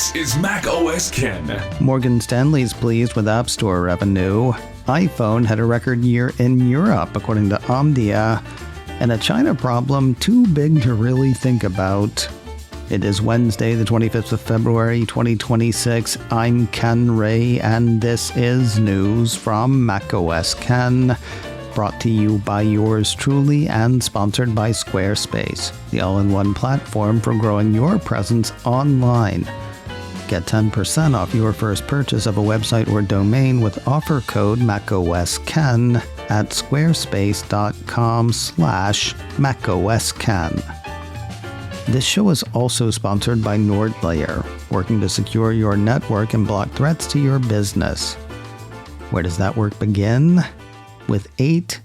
This is macOS Ken. Morgan Stanley's pleased with App Store revenue. iPhone had a record year in Europe, according to Omdia. And a China problem too big to really think about. It is Wednesday, the 25th of February, 2026. I'm Ken Ray, and this is news from macOS Ken. Brought to you by yours truly and sponsored by Squarespace, the all-in-one platform for growing your presence online. Get 10% off your first purchase of a website or domain with offer code macOSKen at squarespace.com/macOSKen. This show is also sponsored by NordLayer, working to secure your network and block threats to your business. Where does that work begin? With $8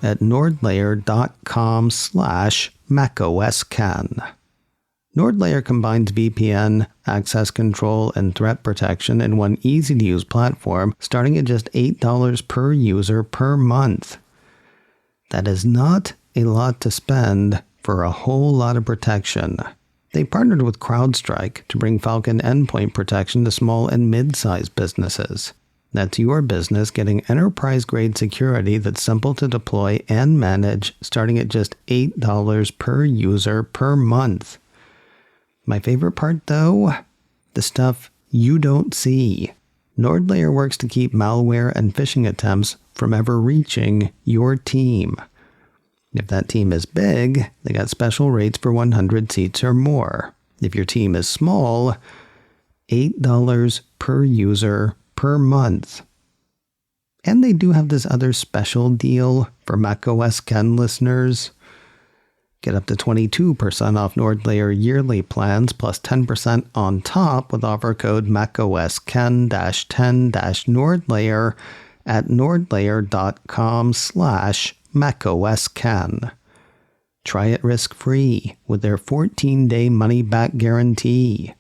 at nordlayer.com/macOSKen. NordLayer combines VPN, access control, and threat protection in one easy-to-use platform, starting at just $8 per user per month. That is not a lot to spend for a whole lot of protection. They partnered with CrowdStrike to bring Falcon endpoint protection to small and mid-sized businesses. That's your business getting enterprise-grade security that's simple to deploy and manage, starting at just $8 per user per month. My favorite part, though? The stuff you don't see. NordLayer works to keep malware and phishing attempts from ever reaching your team. If that team is big, they got special rates for 100 seats or more. If your team is small, $8 per user per month. And they do have this other special deal for macOS Ken listeners. Get up to 22% off NordLayer yearly plans plus 10% on top with offer code macOSKen-10-NordLayer at nordlayer.com/macOSKen. Try it risk-free with their 14-day money-back guarantee.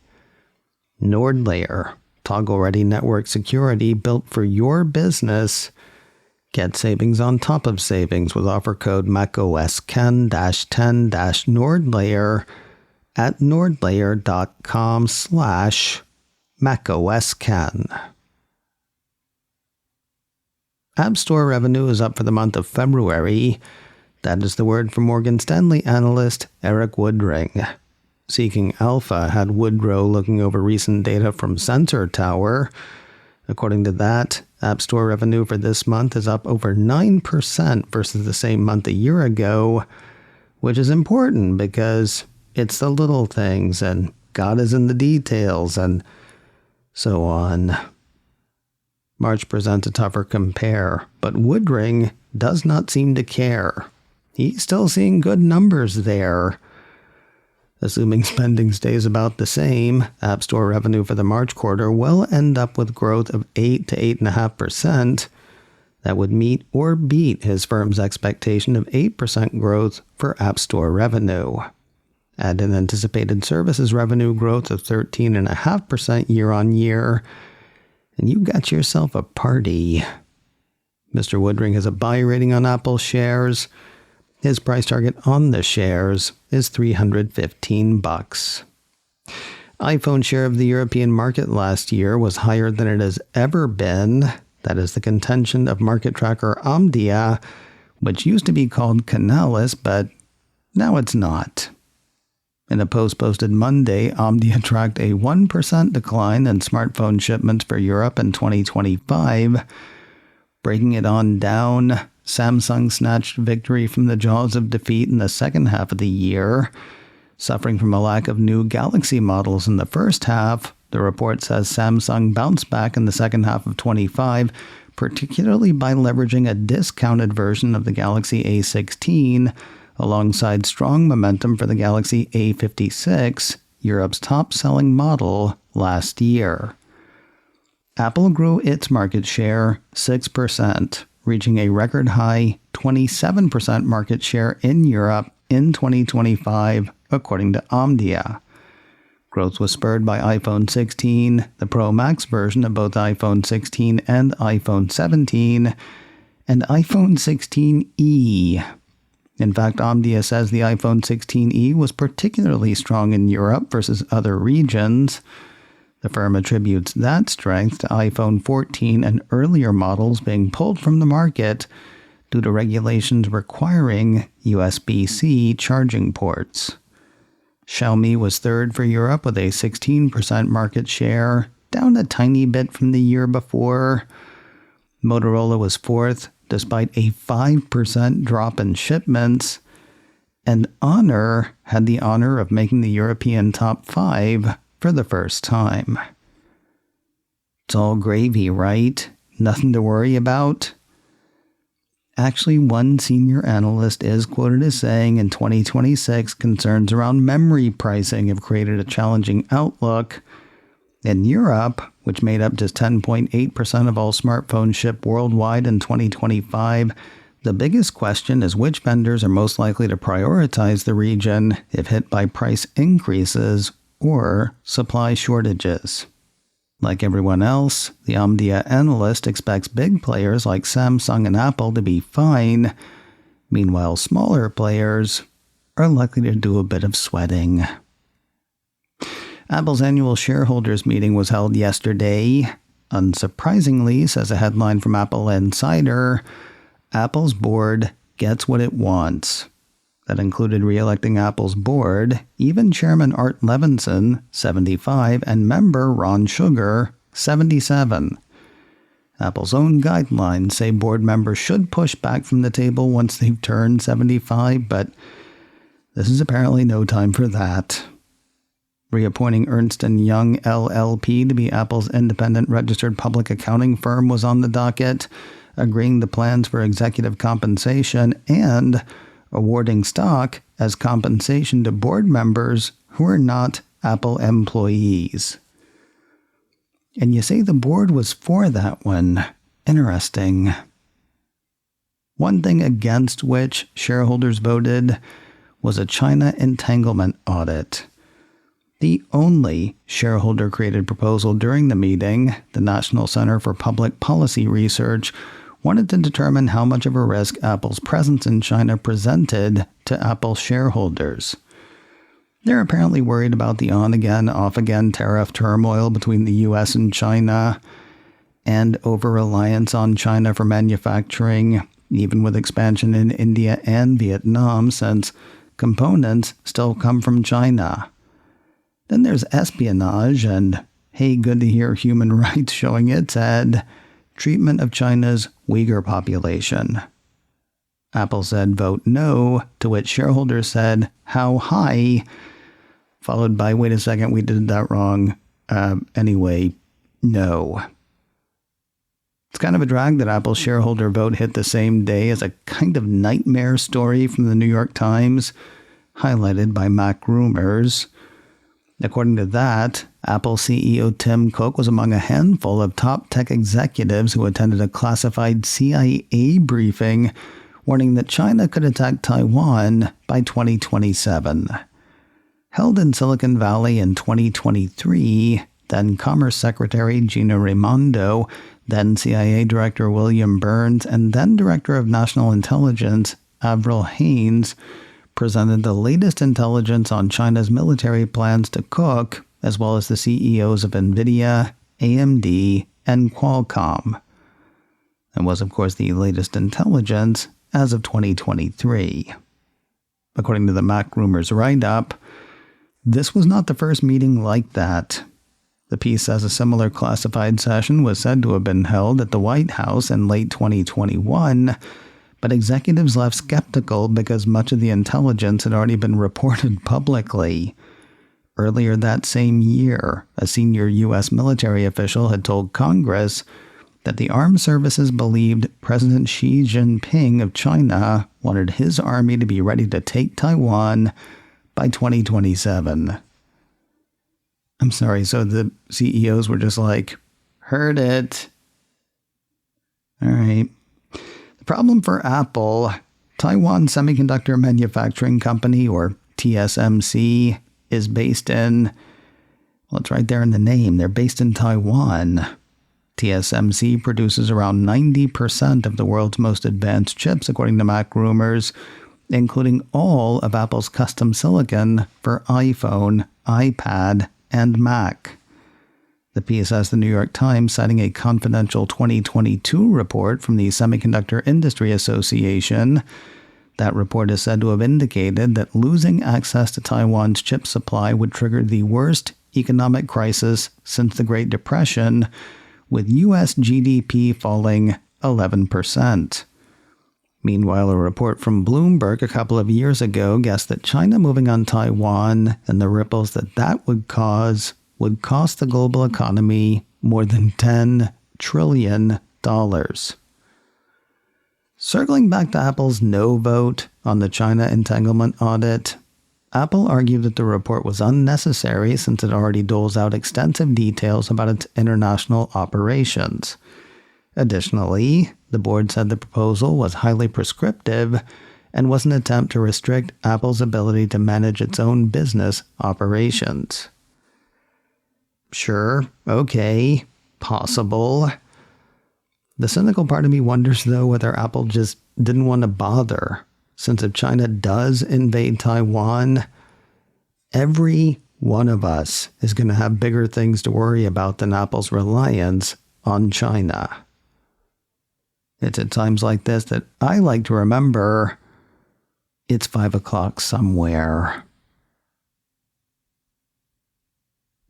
NordLayer. Toggle-ready network security built for your business. Get savings on top of savings with offer code macOSKen-10-NordLayer at nordlayer.com/macOSKen. App Store revenue is up for the month of February. That is the word from Morgan Stanley analyst Eric Woodring. Seeking Alpha had Woodrow looking over recent data from Sensor Tower. According to that, App Store revenue for this month is up over 9% versus the same month a year ago, which is important because it's the little things and God is in the details and so on. March presents a tougher compare, but Woodring does not seem to care. He's still seeing good numbers there. Assuming spending stays about the same, App Store revenue for the March quarter will end up with growth of 8 to 8.5%. That would meet or beat his firm's expectation of 8% growth for App Store revenue. Add an anticipated services revenue growth of 13.5% year-on-year, and you got yourself a party. Mr. Woodring has a buy rating on Apple shares. His price target on the shares is $315. iPhone share of the European market last year was higher than it has ever been. That is the contention of market tracker Omdia, which used to be called Canalys, but now it's not. In a post posted Monday, Omdia tracked a 1% decline in smartphone shipments for Europe in 2025. Breaking it on down, Samsung snatched victory from the jaws of defeat in the second half of the year. Suffering from a lack of new Galaxy models in the first half, the report says Samsung bounced back in the second half of 25, particularly by leveraging a discounted version of the Galaxy A16, alongside strong momentum for the Galaxy A56, Europe's top-selling model, last year. Apple grew its market share 6%. Reaching a record high 27% market share in Europe in 2025, according to Omdia. Growth was spurred by iPhone 16, the Pro Max version of both iPhone 16 and iPhone 17, and iPhone 16e. In fact, Omdia says the iPhone 16e was particularly strong in Europe versus other regions. The firm attributes that strength to iPhone 14 and earlier models being pulled from the market due to regulations requiring USB-C charging ports. Xiaomi was third for Europe with a 16% market share, down a tiny bit from the year before. Motorola was fourth, despite a 5% drop in shipments. And Honor had the honor of making the European top 5 for the first time. It's all gravy, right? Nothing to worry about? Actually, one senior analyst is quoted as saying in 2026, concerns around memory pricing have created a challenging outlook. In Europe, which made up just 10.8% of all smartphones shipped worldwide in 2025, the biggest question is which vendors are most likely to prioritize the region if hit by price increases or supply shortages. Like everyone else, the Omdia analyst expects big players like Samsung and Apple to be fine. Meanwhile, smaller players are likely to do a bit of sweating. Apple's annual shareholders meeting was held yesterday. Unsurprisingly, says a headline from Apple Insider, Apple's board gets what it wants. That included re-electing Apple's board, even Chairman Art Levinson, 75, and member Ron Sugar, 77. Apple's own guidelines say board members should push back from the table once they've turned 75, but this is apparently no time for that. Reappointing Ernst & Young LLP to be Apple's independent registered public accounting firm was on the docket, agreeing to plans for executive compensation and awarding stock as compensation to board members who are not Apple employees. And you say the board was for that one. Interesting. One thing against which shareholders voted was a China entanglement audit. The only shareholder-created proposal during the meeting, the National Center for Public Policy Research, wanted to determine how much of a risk Apple's presence in China presented to Apple shareholders. They're apparently worried about the on-again, off-again tariff turmoil between the U.S. and China, and over-reliance on China for manufacturing, even with expansion in India and Vietnam, since components still come from China. Then there's espionage, and hey, good to hear human rights showing its head. Treatment of China's Uyghur population. Apple said vote no, to which shareholders said how high, followed by wait a second, we did that wrong. Anyway, no. It's kind of a drag that Apple's shareholder vote hit the same day as a kind of nightmare story from the New York Times, highlighted by MacRumors. According to that, Apple CEO Tim Cook was among a handful of top tech executives who attended a classified CIA briefing warning that China could attack Taiwan by 2027. Held in Silicon Valley in 2023, then Commerce Secretary Gina Raimondo, then CIA Director William Burns, and then Director of National Intelligence Avril Haines presented the latest intelligence on China's military plans to Cook, as well as the CEOs of NVIDIA, AMD, and Qualcomm. It was, of course, the latest intelligence as of 2023. According to the MacRumors write-up, this was not the first meeting like that. The piece says a similar classified session was said to have been held at the White House in late 2021, but executives left skeptical because much of the intelligence had already been reported publicly. Earlier that same year, a senior U.S. military official had told Congress that the armed services believed President Xi Jinping of China wanted his army to be ready to take Taiwan by 2027. I'm sorry, so the CEOs were just like, heard it. All right. The problem for Apple, Taiwan Semiconductor Manufacturing Company, or TSMC, is based in, well, it's right there in the name. They're based in Taiwan. TSMC produces around 90% of the world's most advanced chips, according to MacRumors, including all of Apple's custom silicon for iPhone, iPad, and Mac. The piece has the New York Times citing a confidential 2022 report from the Semiconductor Industry Association. That report is said to have indicated that losing access to Taiwan's chip supply would trigger the worst economic crisis since the Great Depression, with U.S. GDP falling 11%. Meanwhile, a report from Bloomberg a couple of years ago guessed that China moving on Taiwan and the ripples that would cause would cost the global economy more than $10 trillion. Circling back to Apple's no vote on the China entanglement audit, Apple argued that the report was unnecessary since it already doles out extensive details about its international operations. Additionally, the board said the proposal was highly prescriptive and was an attempt to restrict Apple's ability to manage its own business operations. Sure, okay, possible. The cynical part of me wonders, though, whether Apple just didn't want to bother, since if China does invade Taiwan, every one of us is going to have bigger things to worry about than Apple's reliance on China. It's at times like this that I like to remember it's 5 o'clock somewhere.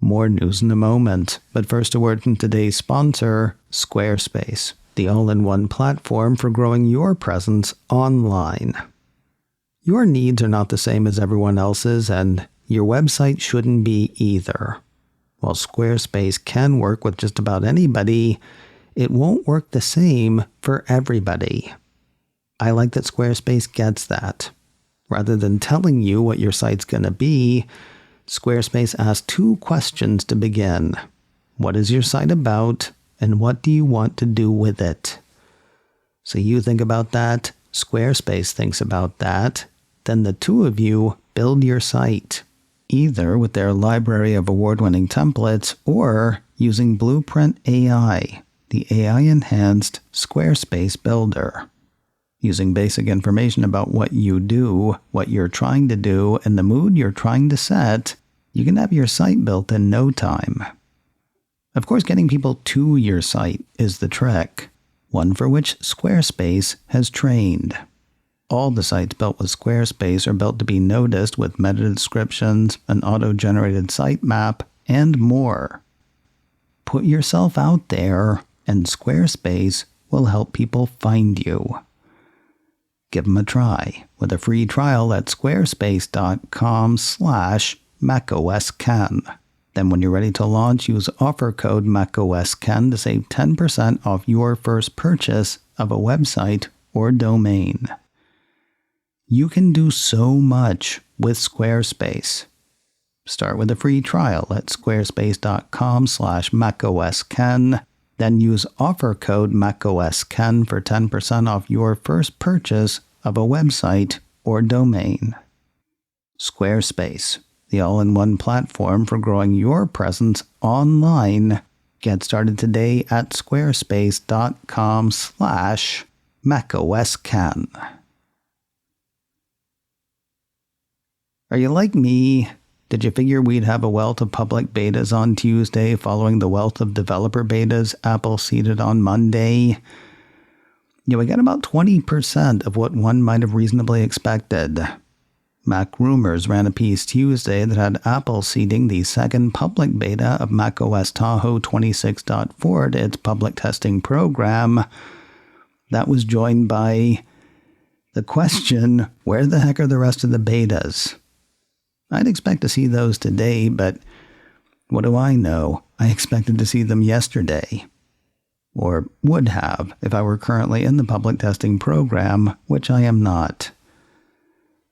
More news in a moment, but first a word from today's sponsor, Squarespace, the all-in-one platform for growing your presence online. Your needs are not the same as everyone else's, and your website shouldn't be either. While Squarespace can work with just about anybody, it won't work the same for everybody. I like that Squarespace gets that. Rather than telling you what your site's going to be, Squarespace asks 2 questions to begin. What is your site about, and what do you want to do with it? So you think about that, Squarespace thinks about that, then the two of you build your site, either with their library of award-winning templates or using Blueprint AI, the AI-enhanced Squarespace builder. Using basic information about what you do, what you're trying to do, and the mood you're trying to set, you can have your site built in no time. Of course, getting people to your site is the trick, one for which Squarespace has trained. All the sites built with Squarespace are built to be noticed with meta descriptions, an auto-generated sitemap, and more. Put yourself out there, and Squarespace will help people find you. Give them a try with a free trial at squarespace.com/macOSken. Then when you're ready to launch, use offer code macOSken to save 10% off your first purchase of a website or domain. You can do so much with Squarespace. Start with a free trial at squarespace.com/macOSken. Then use offer code macOSken for 10% off your first purchase of a website or domain. Squarespace, the all-in-one platform for growing your presence online. Get started today at squarespace.com/macOSken. Are you like me? Did you figure we'd have a wealth of public betas on Tuesday following the wealth of developer betas Apple seeded on Monday? Yeah, we got about 20% of what one might have reasonably expected. Mac Rumors ran a piece Tuesday that had Apple seeding the second public beta of macOS Tahoe 26.4 to its public testing program. That was joined by the question, where the heck are the rest of the betas? I'd expect to see those today, but what do I know? I expected to see them yesterday. Or would have if I were currently in the public testing program, which I am not.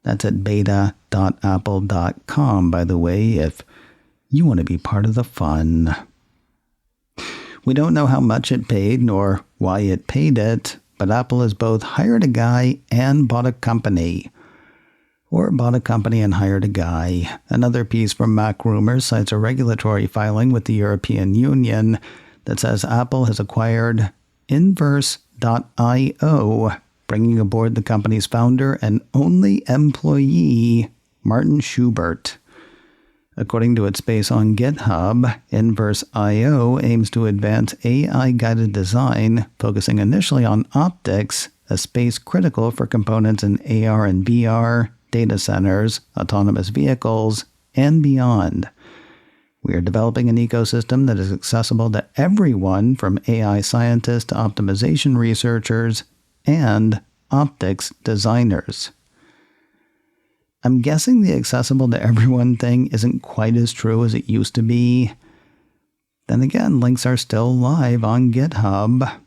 That's at beta.apple.com, by the way, if you want to be part of the fun. We don't know how much it paid nor why it paid it, but Apple has both hired a guy and bought a company. Or bought a company and hired a guy. Another piece from Mac Rumors cites a regulatory filing with the European Union that says Apple has acquired Inverse.io bringing aboard the company's founder and only employee, Martin Schubert. According to its space on GitHub, Inverse.io aims to advance AI-guided design, focusing initially on optics, a space critical for components in AR and VR, data centers, autonomous vehicles, and beyond. We are developing an ecosystem that is accessible to everyone from AI scientists to optimization researchers and optics designers. I'm guessing the accessible to everyone thing isn't quite as true as it used to be. Then again, links are still live on GitHub.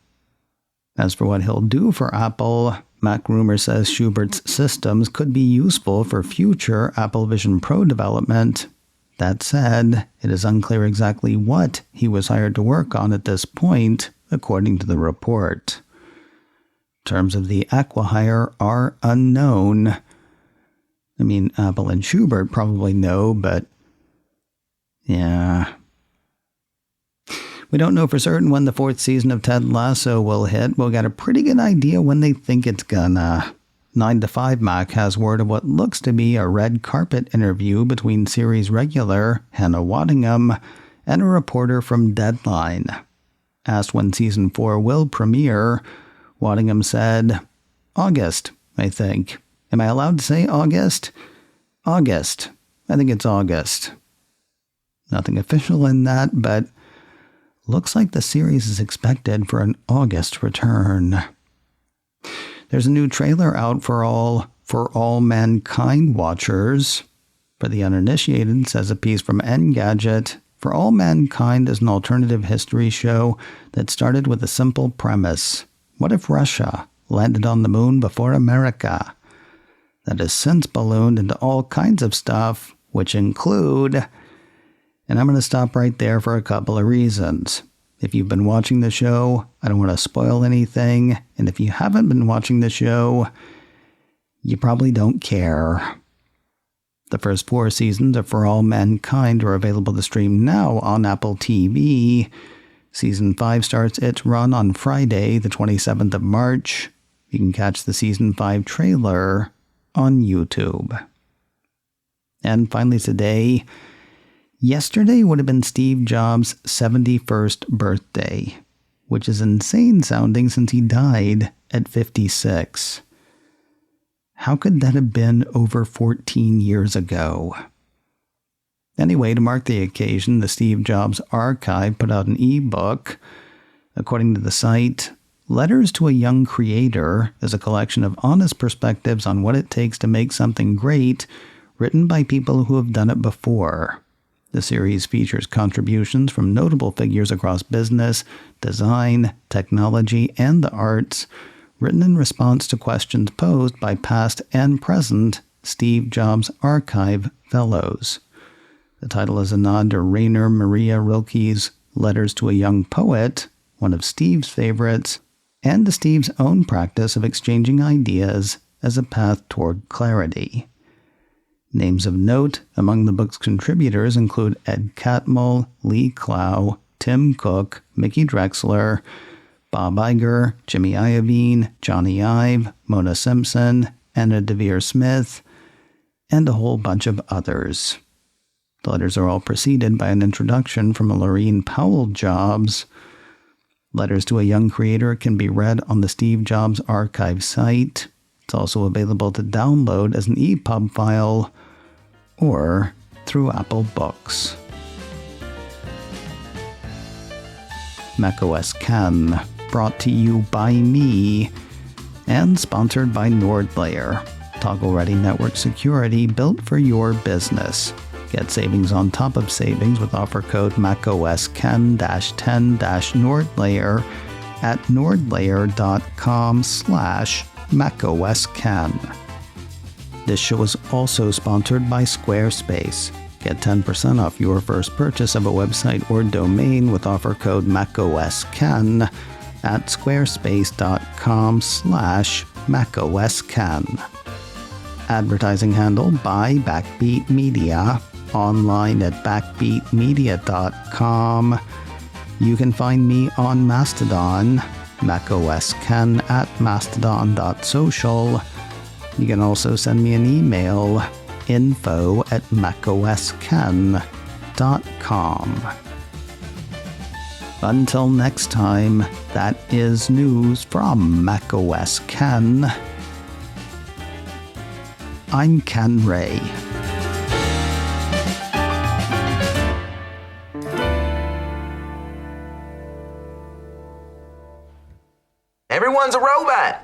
As for what he'll do for Apple, MacRumor says Schubert's systems could be useful for future Apple Vision Pro development. That said, it is unclear exactly what he was hired to work on at this point, according to the report. Terms of the acquihire are unknown. I mean, Apple and Schubert probably know, but yeah. We don't know for certain when the 4th season of Ted Lasso will hit. We'll get a pretty good idea when they think it's gonna. 9 to 5 Mac has word of what looks to be a red carpet interview between series regular Hannah Waddingham and a reporter from Deadline. Asked when season 4 will premiere, Waddingham said, "August, I think. Am I allowed to say August? August. I think it's August." Nothing official in that, but looks like the series is expected for an August return. There's a new trailer out for all Mankind watchers. For the uninitiated, says a piece from Engadget, For All Mankind is an alternative history show that started with a simple premise. What if Russia landed on the moon before America? That has since ballooned into all kinds of stuff, which include... And I'm going to stop right there for a couple of reasons. If you've been watching the show, I don't want to spoil anything. And if you haven't been watching the show, you probably don't care. The first 4 seasons of For All Mankind are available to stream now on Apple TV. Season 5 starts its run on Friday, the 27th of March. You can catch the Season 5 trailer on YouTube. And finally today, yesterday would have been Steve Jobs' 71st birthday, which is insane sounding since he died at 56. How could that have been over 14 years ago? Anyway, to mark the occasion, the Steve Jobs Archive put out an eBook. According to the site, Letters to a Young Creator is a collection of honest perspectives on what it takes to make something great, written by people who have done it before. The series features contributions from notable figures across business, design, technology, and the arts, written in response to questions posed by past and present Steve Jobs Archive Fellows. The title is a nod to Rainer Maria Rilke's Letters to a Young Poet, one of Steve's favorites, and to Steve's own practice of exchanging ideas as a path toward clarity. Names of note among the book's contributors include Ed Catmull, Lee Clow, Tim Cook, Mickey Drexler, Bob Iger, Jimmy Iovine, Johnny Ive, Mona Simpson, Anna Devere Smith, and a whole bunch of others. The letters are all preceded by an introduction from Lorene Powell Jobs. Letters to a Young Creator can be read on the Steve Jobs Archive site. It's also available to download as an EPUB file or through Apple Books. macOS Can, brought to you by me and sponsored by NordLayer, toggle-ready network security built for your business. Get savings on top of savings with offer code macOSCan-10-NordLayer at nordlayer.com/macOScan. This show is also sponsored by Squarespace. Get 10% off your first purchase of a website or domain with offer code macOSCan at squarespace.com/macOScan. Advertising handle by Backbeat Media, online at backbeatmedia.com. You can find me on Mastodon macosken@mastodon.social. You can also send me an email, info@macosken.com. Until next time, that is news from macOS Ken. I'm Ken Ray. Everyone's a robot!